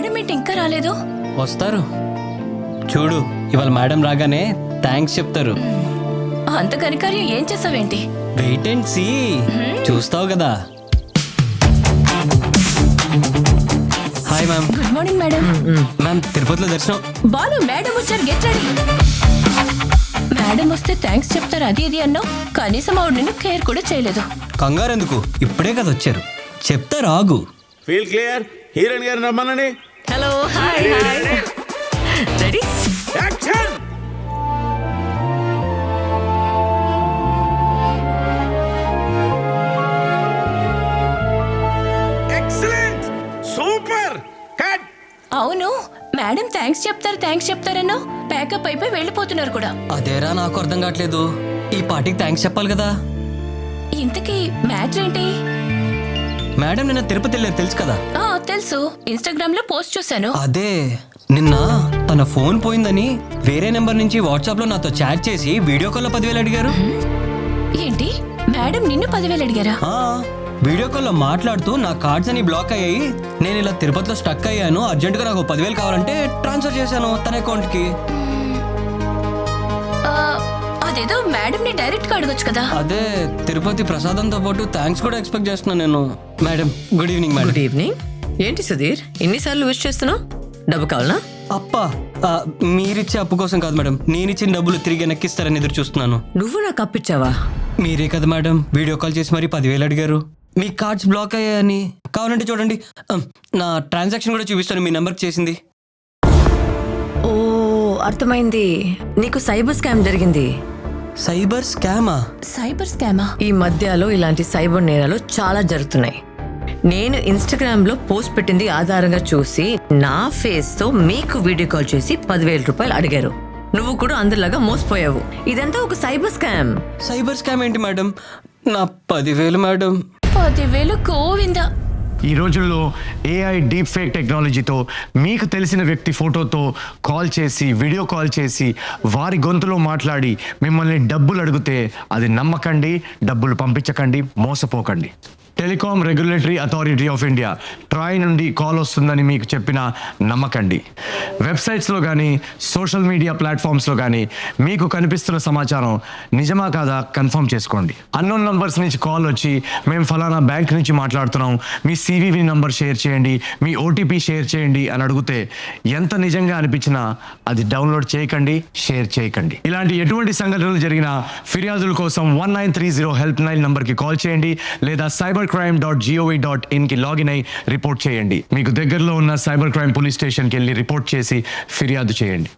Madam ఏంటి ఇంకా రాలేదు? వస్తారు చూడు, ఇవాళ మేడం రాగానే థ్యాంక్స్ చెప్తారు. అంత కనికార్యం ఏం చేసావేంటి? వెయిట్ అండ్ సీ, చూస్తావు కదా. Hi ma'am. Good morning madam. Ma'am తిరుపతిలో దర్శనం. బాలు మేడం వచ్చారు, గెట్ రెడీ. మేడం వస్తే థ్యాంక్స్ చెప్తారు అది ఇది అన్నావు, కనీసం ఆవిడ నిన్ను కేర్ కూడా చేయలేదు. కంగారు ఎందుకు, ఇప్పుడే కదా వచ్చారు, చెప్తారు ఆగు. Feel clear. హీరోయిన్ గారిని రమ్మనండి. Hello, hi hi. Ready? Action. Excellent, super, cut. అవును, మేడం థ్యాంక్స్ చెప్తారన్నావు, ప్యాకప్ అయిపోయి వెళ్ళిపోతున్నారు కూడా. అదేరా నాకు అర్థం కావట్లేదు, ఈ పార్టీకి థ్యాంక్స్ చెప్పాలి కదా. ఇంతకీ మ్యాటర్ ఏంటి? మేడం నిన్న తిరుపతి వెళ్ళారు తెలుసు కదా. తెలుసు, ఇన్స్టాగ్రామ్ లో పోస్ట్ చూసాను. అదే నిన్న తన ఫోన్ పోయిందని వేరే నెంబర్ నుంచి వాట్సాప్ లో నాతో చాట్ చేసి వీడియో కాల్ 10,000 అడిగారు. ఏంటి, మేడం నిన్ను 10,000 అడిగారా? వీడియో కాల్లో మాట్లాడుతూ నా కార్డ్స్ అని బ్లాక్ అయ్యాయి, నేను ఇలా తిరుపతిలో స్టక్ అయ్యాను, అర్జెంటుగా నాకు 10,000 కావాలంటే ట్రాన్స్ఫర్ చేశాను తన అకౌంట్ కి. అదేదో మేడం ని డైరెక్ట్ గా అడగొచ్చు కదా. అదే తిరుపతి ప్రసాదంతో పాటు థ్యాంక్స్ కూడా ఎక్స్పెక్ట్ చేస్తున్నాను నేను. Madam good evening. Madam good evening. ఏంటి సుధీర్ ఎన్నిసార్లు విష్ చేస్తున్నావు? డబ్బు కావాలనా? అప్ప మీరిచ్చే అప్పు కోసం కాదు మేడం, నేను ఇచ్చిన డబ్బులు తిరిగి వెనక్కిస్తారని ఎదురు చూస్తున్నాను. నువ్వు నాకు అప్పిచ్చావా? మీరే కదా మేడం వీడియో కాల్ చేసి మరి 10,000 అడిగారు, మీ కార్డ్స్ బ్లాక్ అయ్యాయని. కావాలంటే చూడండి, నా ట్రాన్సాక్షన్ కూడా చూపిస్తాను, మీ నెంబర్కి చేసింది. ఓ అర్థమైంది, నీకు సైబర్ స్కామ్ జరిగింది. సైబర్ స్కామా? సైబర్ స్కామా? ఈ మధ్యలో ఇలాంటి సైబర్ నేరాలు చాలా జరుగుతున్నాయి. నేను ఇన్స్టాగ్రామ్ లో పోస్ట్ పెట్టింది ఆధారంగా చూసి నా ఫేస్ తో మీకు వీడియో కాల్ చేసి 10,000 రూపాయలు అడిగారు. నువ్వు కూడా అందరిలాగా మోసపోయావు. ఇదంతా ఒక సైబర్ స్కామ్. సైబర్ స్కామ్ ఏంటి మేడం? నా 10,000 మేడం. 10,000 గోవిందా. ఈ రోజుల్లో ఏఐ డీప్ ఫేక్ టెక్నాలజీతో మీకు తెలిసిన వ్యక్తి ఫోటోతో కాల్ చేసి వీడియో కాల్ చేసి వారి గొంతులో మాట్లాడి మిమ్మల్ని డబ్బులు అడిగితే అది నమ్మకండి, డబ్బులు పంపించకండి, మోసపోకండి. Telecom regulatory authority of India TRAI నుండి కాల్ వస్తుందని మీకు చెప్పిన నమ్మకండి. వెబ్సైట్స్లో కానీ సోషల్ మీడియా ప్లాట్ఫామ్స్లో కానీ మీకు కనిపిస్తున్న సమాచారం నిజమా కాదా కన్ఫర్మ్ చేసుకోండి. అన్నోన్ నంబర్స్ నుంచి కాల్ వచ్చి మేము ఫలానా బ్యాంక్ నుంచి మాట్లాడుతున్నాం, మీ సివివి నంబర్ షేర్ చేయండి, మీ ఓటీపీ షేర్ చేయండి అని అడిగితే ఎంత నిజంగా అనిపించినా అది డౌన్లోడ్ చేయకండి, షేర్ చేయకండి. ఇలాంటి ఎటువంటి సంఘటనలు జరిగినా ఫిర్యాదుల కోసం 1930 హెల్ప్ లైన్ నంబర్కి కాల్ చేయండి లేదా cybercrime.gov.in కి లాగిన్ అయి రిపోర్ట్ చేయండి. మీకు దగ్గరలో ఉన్న సైబర్ క్రైమ్ పోలీస్ స్టేషన్కి వెళ్ళి రిపోర్ట్ చేసి ఫిర్యాదు చేయండి.